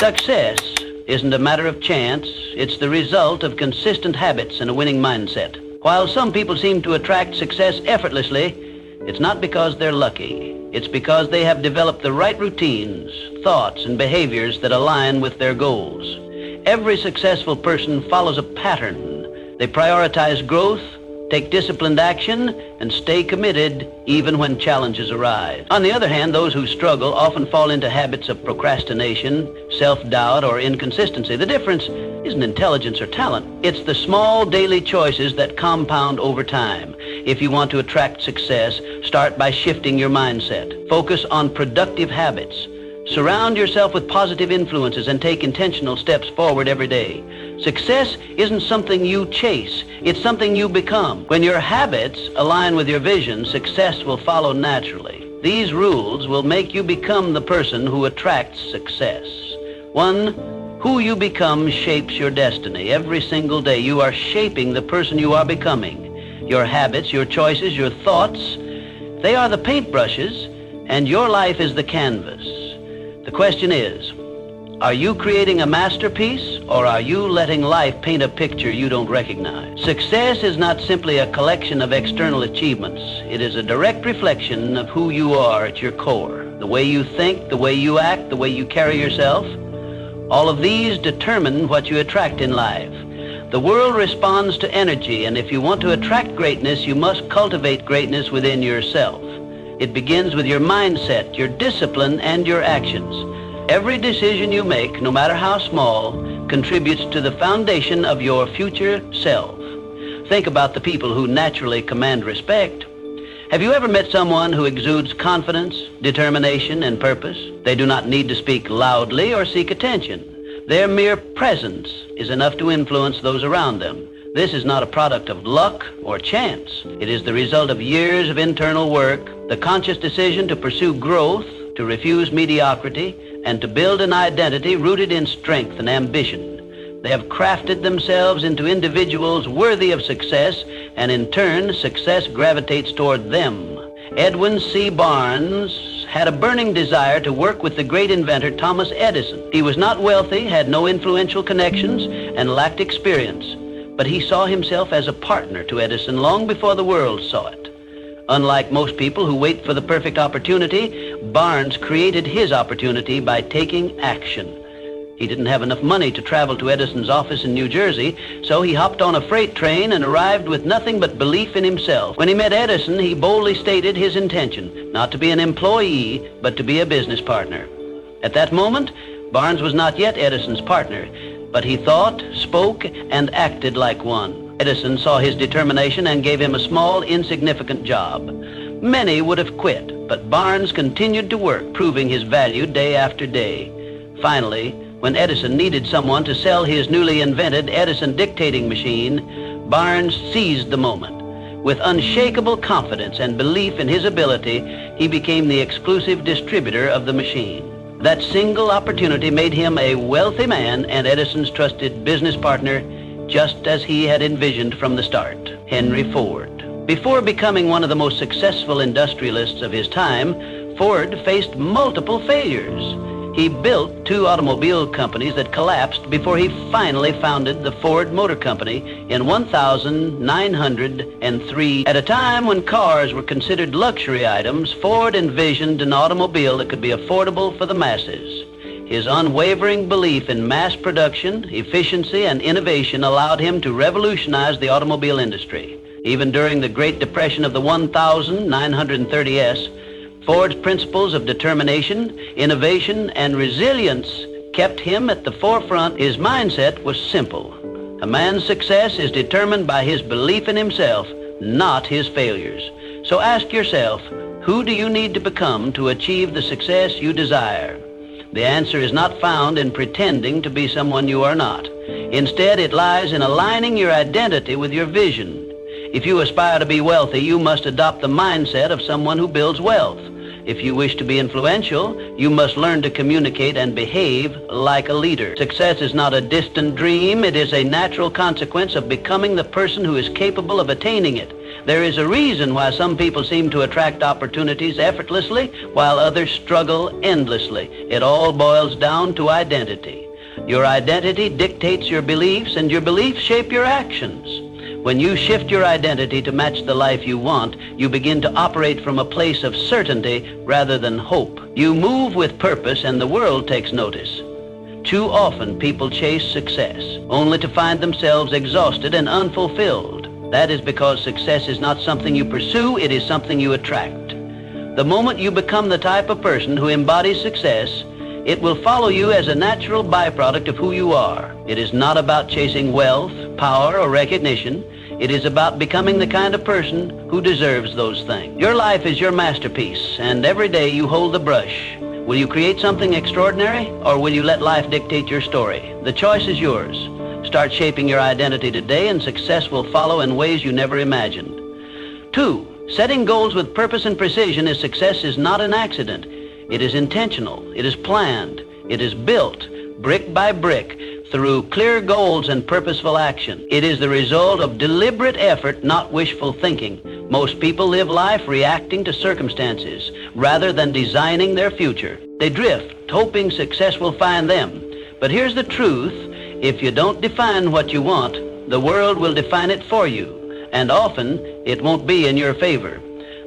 Success isn't a matter of chance. It's the result of consistent habits and a winning mindset. While some people seem to attract success effortlessly, it's not because they're lucky. It's because they have developed the right routines, thoughts, and behaviors that align with their goals. Every successful person follows a pattern. They prioritize growth, take disciplined action, and stay committed even when challenges arise. On the other hand, those who struggle often fall into habits of procrastination, self-doubt, or inconsistency. The difference isn't intelligence or talent. It's the small daily choices that compound over time. If you want to attract success, start by shifting your mindset. Focus on productive habits. Surround yourself with positive influences and take intentional steps forward every day. Success isn't something you chase, it's something you become. When your habits align with your vision, success will follow naturally. These rules will make you become the person who attracts success. 1, who you become shapes your destiny. Every single day you are shaping the person you are becoming. Your habits, your choices, your thoughts, they are the paintbrushes, and your life is the canvas. The question is, are you creating a masterpiece, or are you letting life paint a picture you don't recognize? Success is not simply a collection of external achievements. It is a direct reflection of who you are at your core. The way you think, the way you act, the way you carry yourself, all of these determine what you attract in life. The world responds to energy, and if you want to attract greatness, you must cultivate greatness within yourself. It begins with your mindset, your discipline, and your actions. Every decision you make, no matter how small, contributes to the foundation of your future self. Think about the people who naturally command respect. Have you ever met someone who exudes confidence, determination, and purpose? They do not need to speak loudly or seek attention. Their mere presence is enough to influence those around them. This is not a product of luck or chance. It is the result of years of internal work, the conscious decision to pursue growth, to refuse mediocrity, and to build an identity rooted in strength and ambition. They have crafted themselves into individuals worthy of success, and in turn, success gravitates toward them. Edwin C. Barnes had a burning desire to work with the great inventor Thomas Edison. He was not wealthy, had no influential connections, and lacked experience. But he saw himself as a partner to Edison long before the world saw it. Unlike most people who wait for the perfect opportunity, Barnes created his opportunity by taking action. He didn't have enough money to travel to Edison's office in New Jersey, so he hopped on a freight train and arrived with nothing but belief in himself. When he met Edison, he boldly stated his intention, not to be an employee, but to be a business partner. At that moment, Barnes was not yet Edison's partner, but he thought, spoke, and acted like one. Edison saw his determination and gave him a small, insignificant job. Many would have quit, but Barnes continued to work, proving his value day after day. Finally, when Edison needed someone to sell his newly invented Edison dictating machine, Barnes seized the moment. With unshakable confidence and belief in his ability, he became the exclusive distributor of the machine. That single opportunity made him a wealthy man and Edison's trusted business partner, just as he had envisioned from the start. Henry Ford. Before becoming one of the most successful industrialists of his time, Ford faced multiple failures. He built 2 automobile companies that collapsed before he finally founded the Ford Motor Company in 1903. At a time when cars were considered luxury items, Ford envisioned an automobile that could be affordable for the masses. His unwavering belief in mass production, efficiency, and innovation allowed him to revolutionize the automobile industry. Even during the Great Depression of the 1930s, Ford's principles of determination, innovation, and resilience kept him at the forefront. His mindset was simple. A man's success is determined by his belief in himself, not his failures. So ask yourself, who do you need to become to achieve the success you desire? The answer is not found in pretending to be someone you are not. Instead, it lies in aligning your identity with your vision. If you aspire to be wealthy, you must adopt the mindset of someone who builds wealth. If you wish to be influential, you must learn to communicate and behave like a leader. Success is not a distant dream. It is a natural consequence of becoming the person who is capable of attaining it. There is a reason why some people seem to attract opportunities effortlessly while others struggle endlessly. It all boils down to identity. Your identity dictates your beliefs, and your beliefs shape your actions. When you shift your identity to match the life you want, you begin to operate from a place of certainty rather than hope. You move with purpose, and the world takes notice. Too often people chase success, only to find themselves exhausted and unfulfilled. That is because success is not something you pursue, it is something you attract. The moment you become the type of person who embodies success, it will follow you as a natural byproduct of who you are. It is not about chasing wealth, power, or recognition. It is about becoming the kind of person who deserves those things. Your life is your masterpiece, and every day you hold the brush. Will you create something extraordinary, or will you let life dictate your story? The choice is yours. Start shaping your identity today, and success will follow in ways you never imagined. 2, setting goals with purpose and precision is success is not an accident. It is intentional. It is planned. It is built, brick by brick, through clear goals and purposeful action. It is the result of deliberate effort, not wishful thinking. Most people live life reacting to circumstances rather than designing their future. They drift, hoping success will find them. But here's the truth. If you don't define what you want, the world will define it for you, and often it won't be in your favor.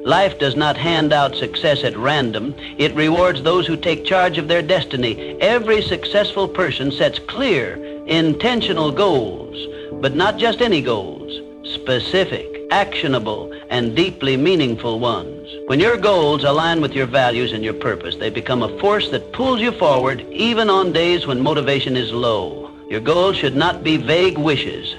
Life does not hand out success at random. It rewards those who take charge of their destiny. Every successful person sets clear, intentional goals, but not just any goals. Specific, actionable, and deeply meaningful ones. When your goals align with your values and your purpose, they become a force that pulls you forward even on days when motivation is low. Your goals should not be vague wishes.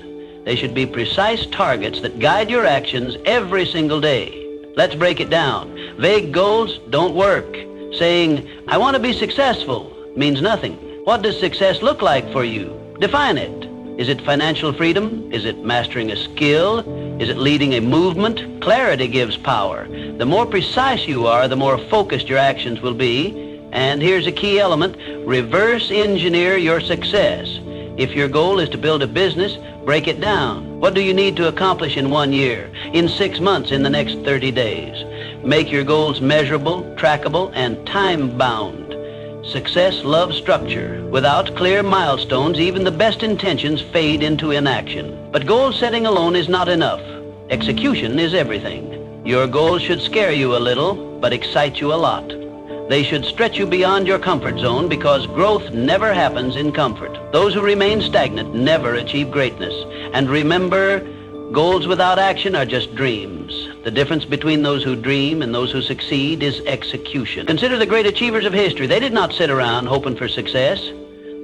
They should be precise targets that guide your actions every single day. Let's break it down. Vague goals don't work. Saying, I want to be successful, means nothing. What does success look like for you? Define it. Is it financial freedom? Is it mastering a skill? Is it leading a movement? Clarity gives power. The more precise you are, the more focused your actions will be. And here's a key element. Reverse engineer your success. If your goal is to build a business, break it down. What do you need to accomplish in 1 year, in 6 months, in the next 30 days? Make your goals measurable, trackable, and time-bound. Success loves structure. Without clear milestones, even the best intentions fade into inaction. But goal setting alone is not enough. Execution is everything. Your goals should scare you a little, but excite you a lot. They should stretch you beyond your comfort zone, because growth never happens in comfort. Those who remain stagnant never achieve greatness. And remember, goals without action are just dreams. The difference between those who dream and those who succeed is execution. Consider the great achievers of history. They did not sit around hoping for success.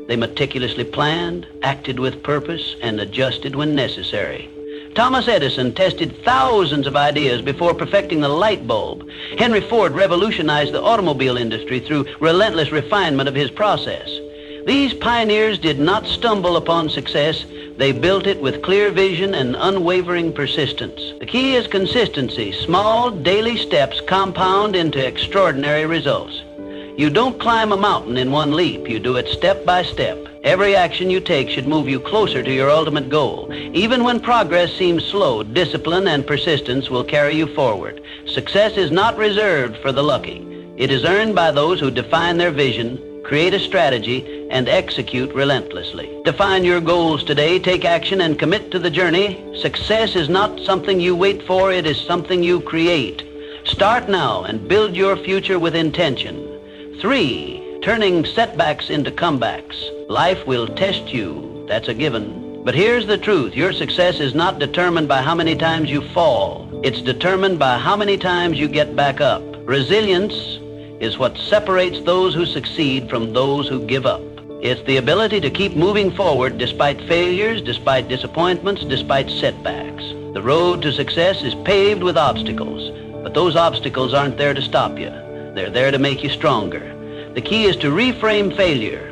They meticulously planned, acted with purpose, and adjusted when necessary. Thomas Edison tested thousands of ideas before perfecting the light bulb. Henry Ford revolutionized the automobile industry through relentless refinement of his process. These pioneers did not stumble upon success. They built it with clear vision and unwavering persistence. The key is consistency. Small, daily steps compound into extraordinary results. You don't climb a mountain in one leap. You do it step by step. Every action you take should move you closer to your ultimate goal. Even when progress seems slow, discipline and persistence will carry you forward. Success is not reserved for the lucky. It is earned by those who define their vision, create a strategy, and execute relentlessly. Define your goals today, take action, and commit to the journey. Success is not something you wait for, it is something you create. Start now and build your future with intention. 3, turning setbacks into comebacks. Life will test you, that's a given. But here's the truth, your success is not determined by how many times you fall. It's determined by how many times you get back up. Resilience is what separates those who succeed from those who give up. It's the ability to keep moving forward despite failures, despite disappointments, despite setbacks. The road to success is paved with obstacles, but those obstacles aren't there to stop you. They're there to make you stronger. The key is to reframe failure.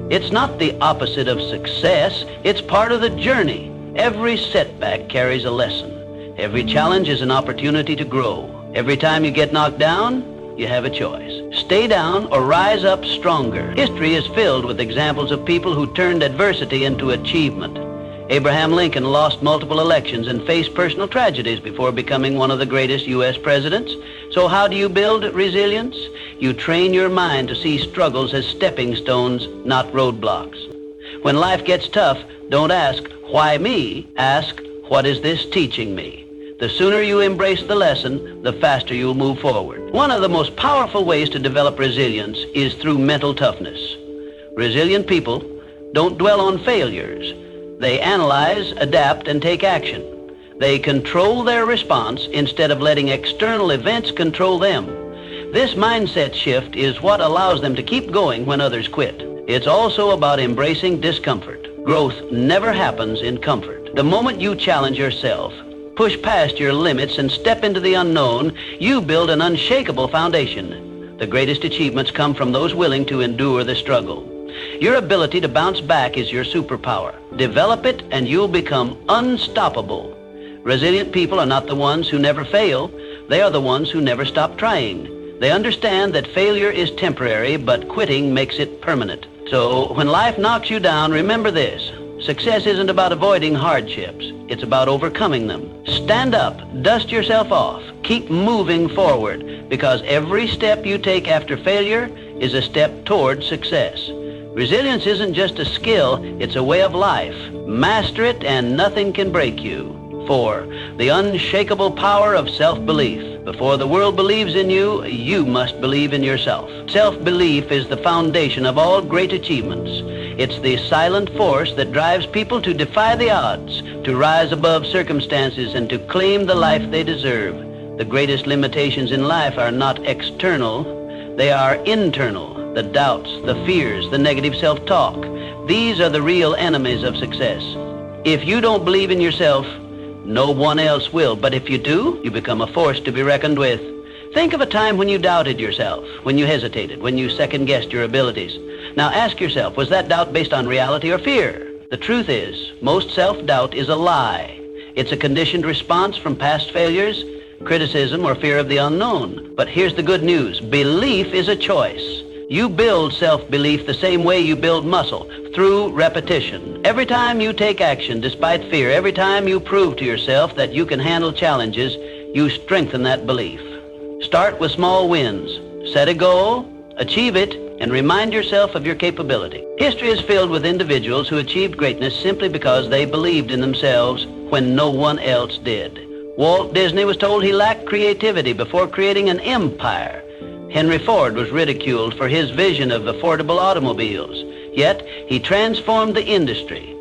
It's not the opposite of success, it's part of the journey. Every setback carries a lesson. Every challenge is an opportunity to grow. Every time you get knocked down, you have a choice. Stay down or rise up stronger. History is filled with examples of people who turned adversity into achievement. Abraham Lincoln lost multiple elections and faced personal tragedies before becoming one of the greatest U.S. presidents. So how do you build resilience? You train your mind to see struggles as stepping stones, not roadblocks. When life gets tough, don't ask, why me? Ask, what is this teaching me? The sooner you embrace the lesson, the faster you'll move forward. One of the most powerful ways to develop resilience is through mental toughness. Resilient people don't dwell on failures. They analyze, adapt, and take action. They control their response instead of letting external events control them. This mindset shift is what allows them to keep going when others quit. It's also about embracing discomfort. Growth never happens in comfort. The moment you challenge yourself, push past your limits, and step into the unknown, you build an unshakable foundation. The greatest achievements come from those willing to endure the struggle. Your ability to bounce back is your superpower. Develop it and you'll become unstoppable. Resilient people are not the ones who never fail. They are the ones who never stop trying. They understand that failure is temporary, but quitting makes it permanent. So when life knocks you down, remember this. Success isn't about avoiding hardships. It's about overcoming them. Stand up, dust yourself off, keep moving forward, because every step you take after failure is a step toward success. Resilience isn't just a skill, it's a way of life. Master it and nothing can break you. 4. The unshakable power of self-belief. Before the world believes in you, you must believe in yourself. Self-belief is the foundation of all great achievements. It's the silent force that drives people to defy the odds, to rise above circumstances, and to claim the life they deserve. The greatest limitations in life are not external, they are internal. The doubts, the fears, the negative self-talk. These are the real enemies of success. If you don't believe in yourself, no one else will. But if you do, you become a force to be reckoned with. Think of a time when you doubted yourself, when you hesitated, when you second-guessed your abilities. Now ask yourself, was that doubt based on reality or fear? The truth is, most self-doubt is a lie. It's a conditioned response from past failures, criticism, or fear of the unknown. But here's the good news. Belief is a choice. You build self-belief the same way you build muscle, through repetition. Every time you take action despite fear, every time you prove to yourself that you can handle challenges, you strengthen that belief. Start with small wins. Set a goal, achieve it, and remind yourself of your capability. History is filled with individuals who achieved greatness simply because they believed in themselves when no one else did. Walt Disney was told he lacked creativity before creating an empire. Henry Ford was ridiculed for his vision of affordable automobiles, yet he transformed the industry.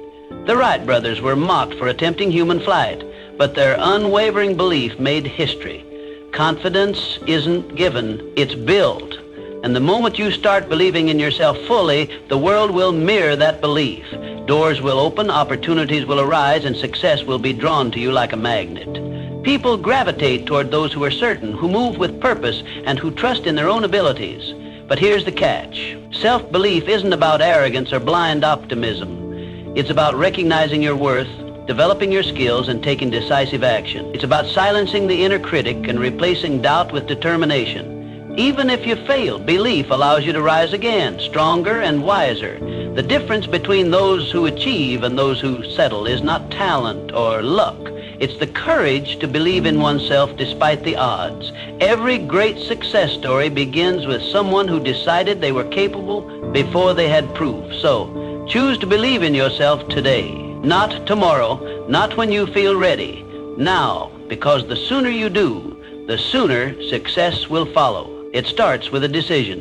The Wright brothers were mocked for attempting human flight, but their unwavering belief made history. Confidence isn't given, it's built. And the moment you start believing in yourself fully, the world will mirror that belief. Doors will open, opportunities will arise, and success will be drawn to you like a magnet. People gravitate toward those who are certain, who move with purpose, and who trust in their own abilities. But here's the catch. Self-belief isn't about arrogance or blind optimism. It's about recognizing your worth, developing your skills, and taking decisive action. It's about silencing the inner critic and replacing doubt with determination. Even if you fail, belief allows you to rise again, stronger and wiser. The difference between those who achieve and those who settle is not talent or luck. It's the courage to believe in oneself despite the odds. Every great success story begins with someone who decided they were capable before they had proof. So, choose to believe in yourself today. Not tomorrow, not when you feel ready. Now, because the sooner you do, the sooner success will follow. It starts with a decision,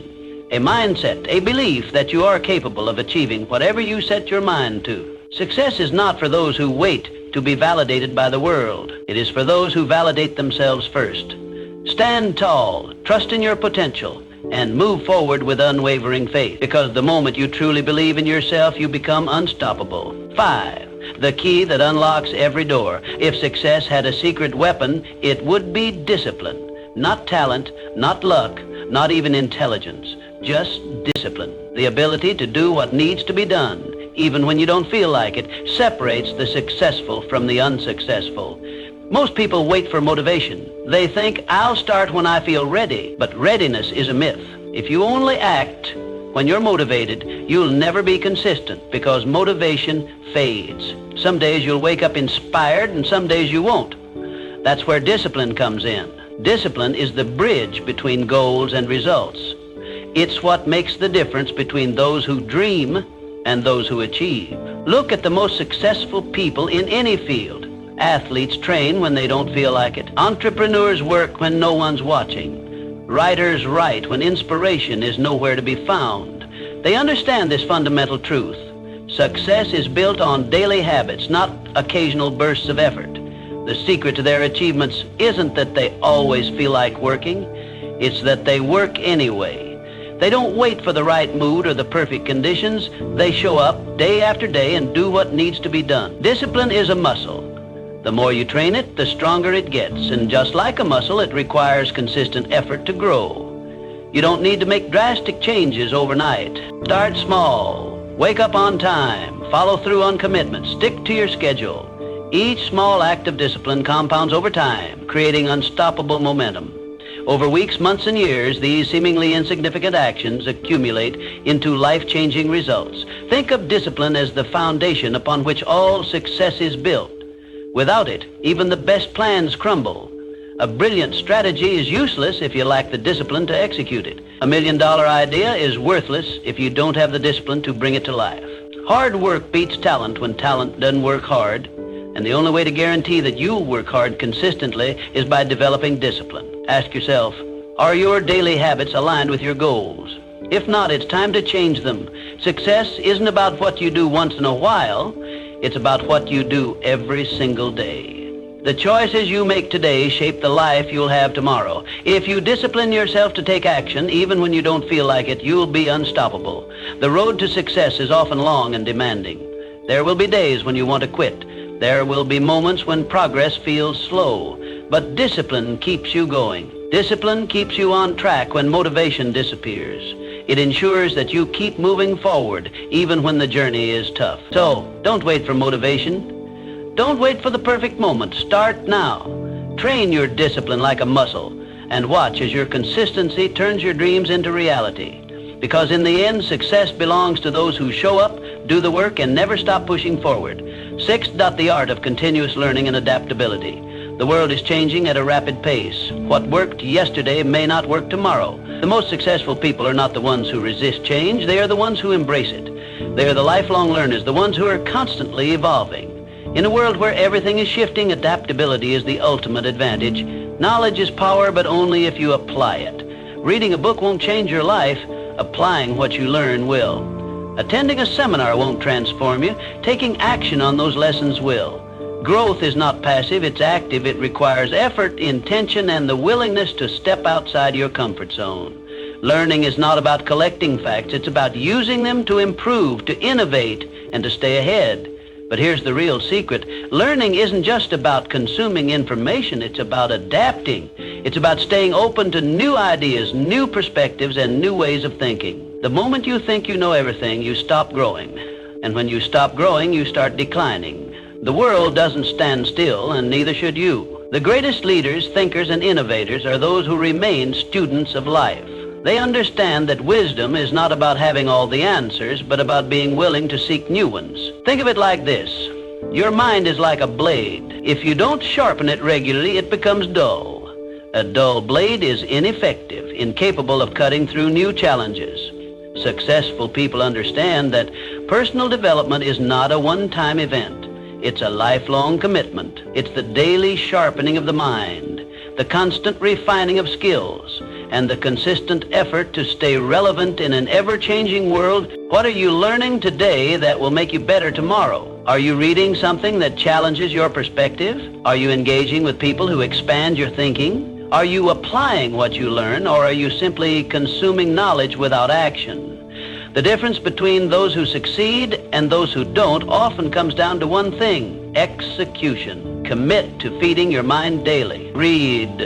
a mindset, a belief that you are capable of achieving whatever you set your mind to. Success is not for those who wait to be validated by the world. It is for those who validate themselves first. Stand tall, trust in your potential, and move forward with unwavering faith, because the moment you truly believe in yourself, you become unstoppable. 5. The key that unlocks every door. If success had a secret weapon, it would be discipline. Not talent, not luck, not even intelligence. Just discipline. The ability to do what needs to be done, even when you don't feel like it, separates the successful from the unsuccessful. Most people wait for motivation. They think, I'll start when I feel ready. But readiness is a myth. If you only act When you're motivated, you'll never be consistent because motivation fades. Some days you'll wake up inspired and some days you won't. That's where discipline comes in. Discipline is the bridge between goals and results. It's what makes the difference between those who dream and those who achieve. Look at the most successful people in any field. Athletes train when they don't feel like it. Entrepreneurs work when no one's watching. Writers write when inspiration is nowhere to be found. They understand this fundamental truth. Success is built on daily habits, not occasional bursts of effort. The secret to their achievements isn't that they always feel like working. It's that they work anyway. They don't wait for the right mood or the perfect conditions. They show up day after day and do what needs to be done. Discipline is a muscle. The more you train it, the stronger it gets. And just like a muscle, it requires consistent effort to grow. You don't need to make drastic changes overnight. Start small. Wake up on time. Follow through on commitments. Stick to your schedule. Each small act of discipline compounds over time, creating unstoppable momentum. Over weeks, months, and years, these seemingly insignificant actions accumulate into life-changing results. Think of discipline as the foundation upon which all success is built. Without it, even the best plans crumble. A brilliant strategy is useless if you lack the discipline to execute it. $1 million idea is worthless if you don't have the discipline to bring it to life. Hard work beats talent when talent doesn't work hard. And the only way to guarantee that you'll work hard consistently is by developing discipline. Ask yourself, are your daily habits aligned with your goals? If not, it's time to change them. Success isn't about what you do once in a while. It's about what you do every single day. The choices you make today shape the life you'll have tomorrow. If you discipline yourself to take action, even when you don't feel like it, you'll be unstoppable. The road to success is often long and demanding. There will be days when you want to quit. There will be moments when progress feels slow, but discipline keeps you going. Discipline keeps you on track when motivation disappears. It ensures that you keep moving forward even when the journey is tough. So, don't wait for motivation. Don't wait for the perfect moment. Start now. Train your discipline like a muscle and watch as your consistency turns your dreams into reality. Because in the end, success belongs to those who show up, do the work, and never stop pushing forward. Sixth, the art of continuous learning and adaptability. The world is changing at a rapid pace. What worked yesterday may not work tomorrow. The most successful people are not the ones who resist change. They are the ones who embrace it. They are the lifelong learners, the ones who are constantly evolving. In a world where everything is shifting, adaptability is the ultimate advantage. Knowledge is power, but only if you apply it. Reading a book won't change your life. Applying what you learn will. Attending a seminar won't transform you. Taking action on those lessons will. Growth is not passive, it's active. It requires effort, intention, and the willingness to step outside your comfort zone. Learning is not about collecting facts. It's about using them to improve, to innovate, and to stay ahead. But here's the real secret. Learning isn't just about consuming information. It's about adapting. It's about staying open to new ideas, new perspectives, and new ways of thinking. The moment you think you know everything, you stop growing. And when you stop growing, you start declining. The world doesn't stand still, and neither should you. The greatest leaders, thinkers, and innovators are those who remain students of life. They understand that wisdom is not about having all the answers, but about being willing to seek new ones. Think of it like this. Your mind is like a blade. If you don't sharpen it regularly, it becomes dull. A dull blade is ineffective, incapable of cutting through new challenges. Successful people understand that personal development is not a one-time event. It's a lifelong commitment. It's the daily sharpening of the mind, the constant refining of skills, and the consistent effort to stay relevant in an ever-changing world. What are you learning today that will make you better tomorrow? Are you reading something that challenges your perspective? Are you engaging with people who expand your thinking? Are you applying what you learn, or are you simply consuming knowledge without action? The difference between those who succeed and those who don't often comes down to one thing: execution. Commit to feeding your mind daily. Read,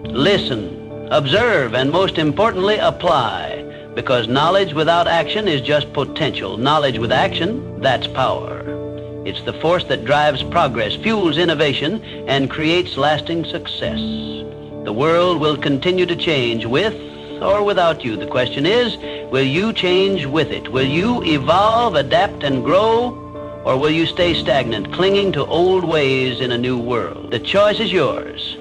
listen, observe, and most importantly, apply. Because knowledge without action is just potential. Knowledge with action, that's power. It's the force that drives progress, fuels innovation, and creates lasting success. The world will continue to change with or without you. The question is, Will you change with it? Will you evolve, adapt, and grow? Or will you stay stagnant, clinging to old ways in a new world? The choice is yours.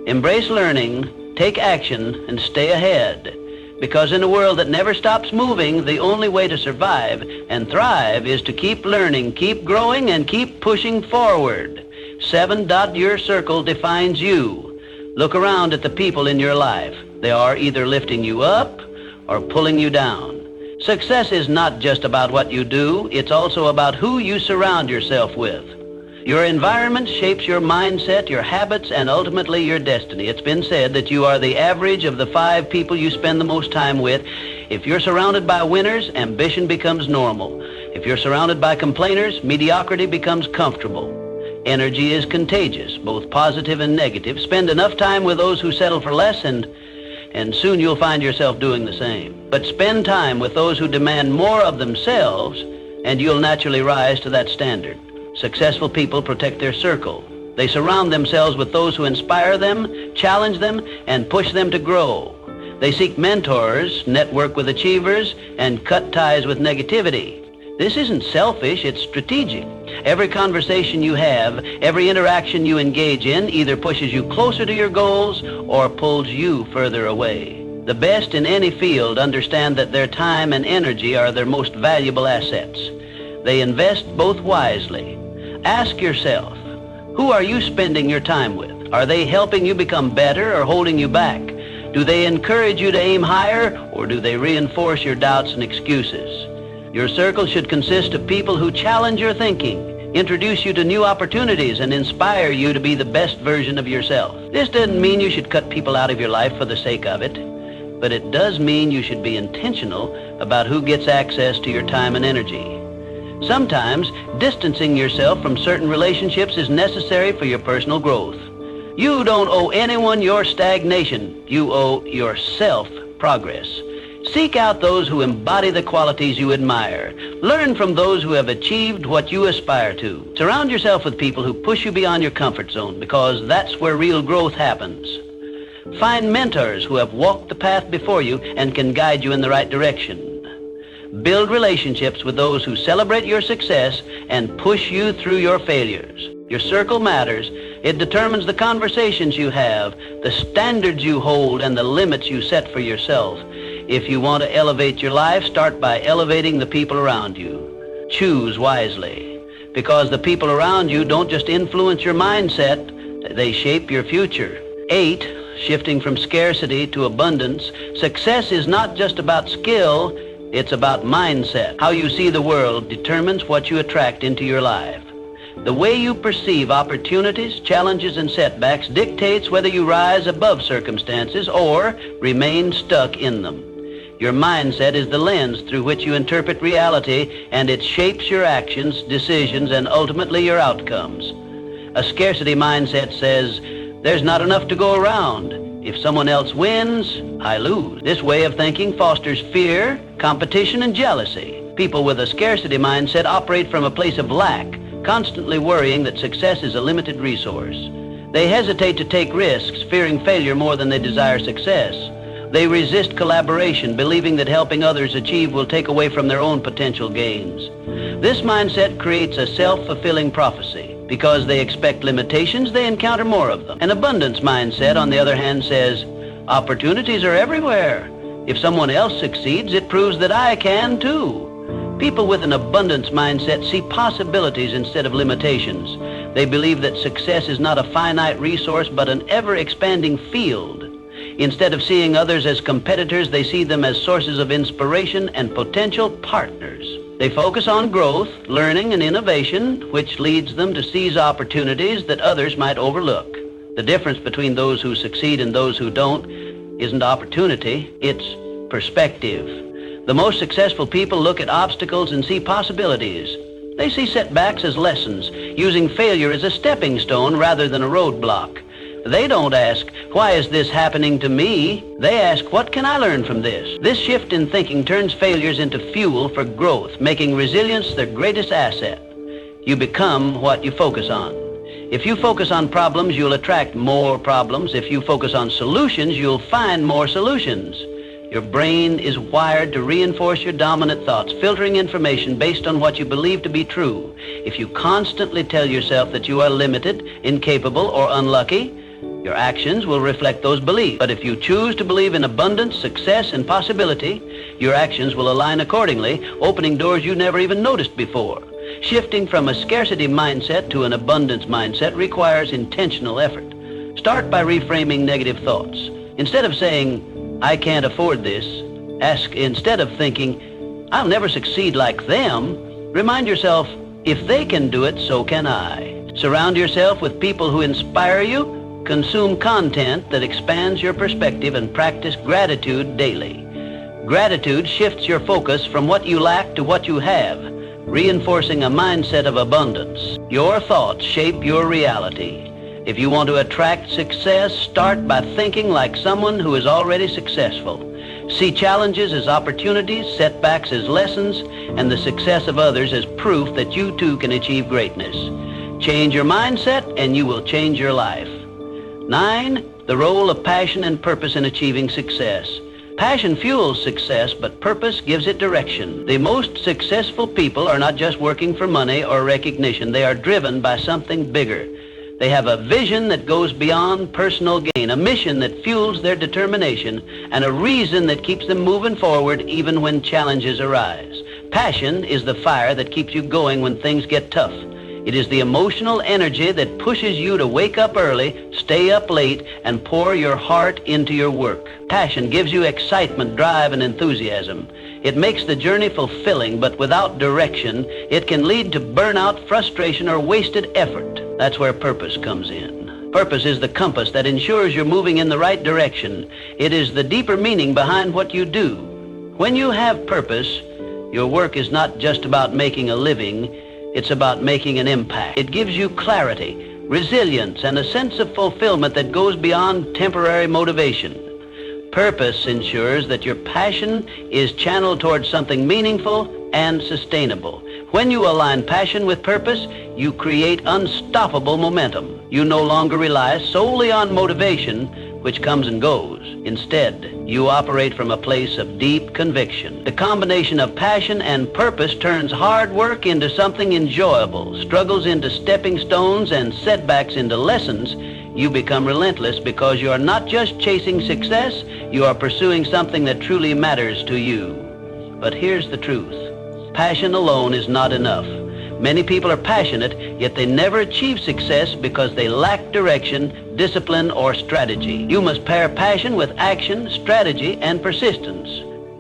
Embrace learning, take action, and stay ahead. Because in a world that never stops moving, the only way to survive and thrive is to keep learning, keep growing, and keep pushing forward. 7. Your circle defines you. Look around at the people in your life. They are either lifting you up or pulling you down. Success is not just about what you do, it's also about who you surround yourself with. Your environment shapes your mindset, your habits, and ultimately your destiny. It's been said that you are the average of the 5 people you spend the most time with. If you're surrounded by winners, ambition becomes normal. If you're surrounded by complainers, mediocrity becomes comfortable. Energy is contagious, both positive and negative. Spend enough time with those who settle for less and soon you'll find yourself doing the same. But spend time with those who demand more of themselves and you'll naturally rise to that standard. Successful people protect their circle. They surround themselves with those who inspire them, challenge them, and push them to grow. They seek mentors, network with achievers, and cut ties with negativity. This isn't selfish, it's strategic. Every conversation you have, every interaction you engage in either pushes you closer to your goals or pulls you further away. The best in any field understand that their time and energy are their most valuable assets. They invest both wisely. Ask yourself, who are you spending your time with? Are they helping you become better or holding you back? Do they encourage you to aim higher or do they reinforce your doubts and excuses? Your circle should consist of people who challenge your thinking, introduce you to new opportunities, and inspire you to be the best version of yourself. This doesn't mean you should cut people out of your life for the sake of it, but it does mean you should be intentional about who gets access to your time and energy. Sometimes, distancing yourself from certain relationships is necessary for your personal growth. You don't owe anyone your stagnation. You owe yourself progress. Seek out those who embody the qualities you admire. Learn from those who have achieved what you aspire to. Surround yourself with people who push you beyond your comfort zone because that's where real growth happens. Find mentors who have walked the path before you and can guide you in the right direction. Build relationships with those who celebrate your success and push you through your failures. Your circle matters. It determines the conversations you have, the standards you hold, and the limits you set for yourself. If you want to elevate your life, start by elevating the people around you. Choose wisely, because the people around you don't just influence your mindset, they shape your future. 8, shifting from scarcity to abundance. Success is not just about skill, it's about mindset. How you see the world determines what you attract into your life. The way you perceive opportunities, challenges, and setbacks dictates whether you rise above circumstances or remain stuck in them. Your mindset is the lens through which you interpret reality, and it shapes your actions, decisions, and ultimately your outcomes. A scarcity mindset says, there's not enough to go around. If someone else wins, I lose. This way of thinking fosters fear, competition, and jealousy. People with a scarcity mindset operate from a place of lack, constantly worrying that success is a limited resource. They hesitate to take risks, fearing failure more than they desire success. They resist collaboration, believing that helping others achieve will take away from their own potential gains. This mindset creates a self-fulfilling prophecy. Because they expect limitations, they encounter more of them. An abundance mindset, on the other hand, says, opportunities are everywhere. If someone else succeeds, it proves that I can too. People with an abundance mindset see possibilities instead of limitations. They believe that success is not a finite resource, but an ever-expanding field. Instead of seeing others as competitors, they see them as sources of inspiration and potential partners. They focus on growth, learning, and innovation, which leads them to seize opportunities that others might overlook. The difference between those who succeed and those who don't isn't opportunity, it's perspective. The most successful people look at obstacles and see possibilities. They see setbacks as lessons, using failure as a stepping stone rather than a roadblock. They don't ask, why is this happening to me? They ask, what can I learn from this? This shift in thinking turns failures into fuel for growth, making resilience their greatest asset. You become what you focus on. If you focus on problems, you'll attract more problems. If you focus on solutions, you'll find more solutions. Your brain is wired to reinforce your dominant thoughts, filtering information based on what you believe to be true. If you constantly tell yourself that you are limited, incapable, or unlucky, your actions will reflect those beliefs. But if you choose to believe in abundance, success, and possibility, your actions will align accordingly, opening doors you never even noticed before. Shifting from a scarcity mindset to an abundance mindset requires intentional effort. Start by reframing negative thoughts. Instead of saying, "I can't afford this," ask, instead of thinking, "I'll never succeed like them," remind yourself, "If they can do it, so can I." Surround yourself with people who inspire you. Consume content that expands your perspective and practice gratitude daily. Gratitude shifts your focus from what you lack to what you have, reinforcing a mindset of abundance. Your thoughts shape your reality. If you want to attract success, start by thinking like someone who is already successful. See challenges as opportunities, setbacks as lessons, and the success of others as proof that you too can achieve greatness. Change your mindset and you will change your life. 9. The role of passion and purpose in achieving success. Passion fuels success, but purpose gives it direction. The most successful people are not just working for money or recognition. They are driven by something bigger. They have a vision that goes beyond personal gain, a mission that fuels their determination, and a reason that keeps them moving forward even when challenges arise. Passion is the fire that keeps you going when things get tough. It is the emotional energy that pushes you to wake up early, stay up late, and pour your heart into your work. Passion gives you excitement, drive, and enthusiasm. It makes the journey fulfilling, but without direction, it can lead to burnout, frustration, or wasted effort. That's where purpose comes in. Purpose is the compass that ensures you're moving in the right direction. It is the deeper meaning behind what you do. When you have purpose, your work is not just about making a living. It's about making an impact. It gives you clarity, resilience, and a sense of fulfillment that goes beyond temporary motivation. Purpose ensures that your passion is channeled towards something meaningful and sustainable. When you align passion with purpose, you create unstoppable momentum. You no longer rely solely on motivation, which comes and goes. Instead, you operate from a place of deep conviction. The combination of passion and purpose turns hard work into something enjoyable, struggles into stepping stones, and setbacks into lessons. You become relentless because you are not just chasing success, you are pursuing something that truly matters to you. But here's the truth. Passion alone is not enough. Many people are passionate, yet they never achieve success because they lack direction, discipline, or strategy. You must pair passion with action, strategy, and persistence.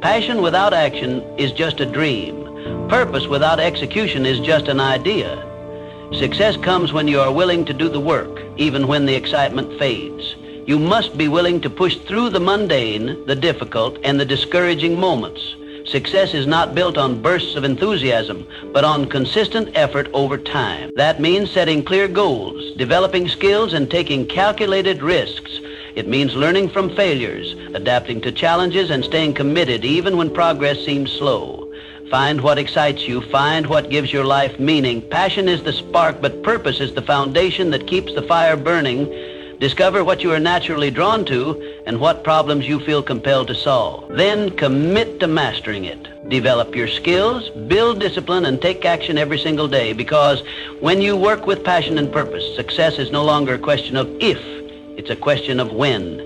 Passion without action is just a dream. Purpose without execution is just an idea. Success comes when you are willing to do the work, even when the excitement fades. You must be willing to push through the mundane, the difficult, and the discouraging moments. Success is not built on bursts of enthusiasm, but on consistent effort over time. That means setting clear goals, developing skills, and taking calculated risks. It means learning from failures, adapting to challenges, and staying committed even when progress seems slow. Find what excites you. Find what gives your life meaning. Passion is the spark, but purpose is the foundation that keeps the fire burning. Discover what you are naturally drawn to and what problems you feel compelled to solve. Then commit to mastering it. Develop your skills, build discipline, and take action every single day, because when you work with passion and purpose, success is no longer a question of if, it's a question of when.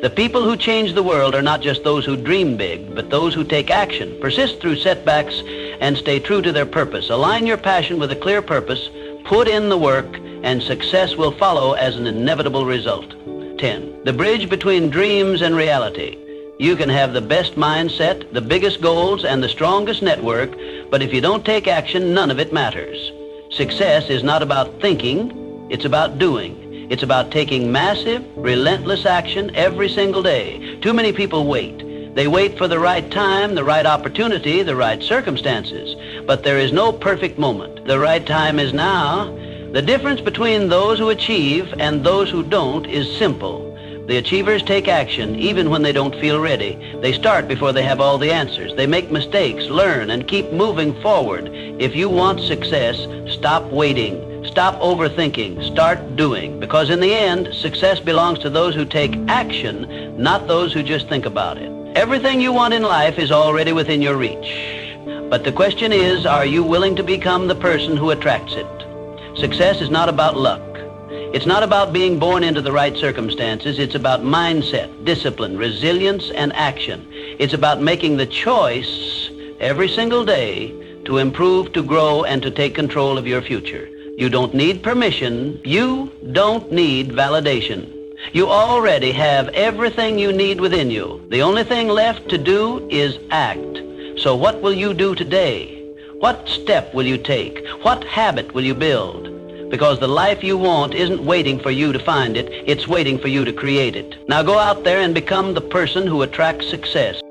The people who change the world are not just those who dream big, but those who take action, persist through setbacks, and stay true to their purpose. Align your passion with a clear purpose, put in the work, and success will follow as an inevitable result. 10. The bridge between dreams and reality. You can have the best mindset, the biggest goals, and the strongest network, but if you don't take action, none of it matters. Success is not about thinking, it's about doing. It's about taking massive, relentless action every single day. Too many people wait. They wait for the right time, the right opportunity, the right circumstances. But there is no perfect moment. The right time is now. The difference between those who achieve and those who don't is simple. The achievers take action even when they don't feel ready. They start before they have all the answers. They make mistakes, learn, and keep moving forward. If you want success, stop waiting. Stop overthinking. Start doing. Because in the end, success belongs to those who take action, not those who just think about it. Everything you want in life is already within your reach. But the question is, are you willing to become the person who attracts it? Success is not about luck. It's not about being born into the right circumstances. It's about mindset, discipline, resilience, and action. It's about making the choice every single day to improve, to grow, and to take control of your future. You don't need permission. You don't need validation. You already have everything you need within you. The only thing left to do is act. So what will you do today? What step will you take? What habit will you build? Because the life you want isn't waiting for you to find it. It's waiting for you to create it. Now go out there and become the person who attracts success.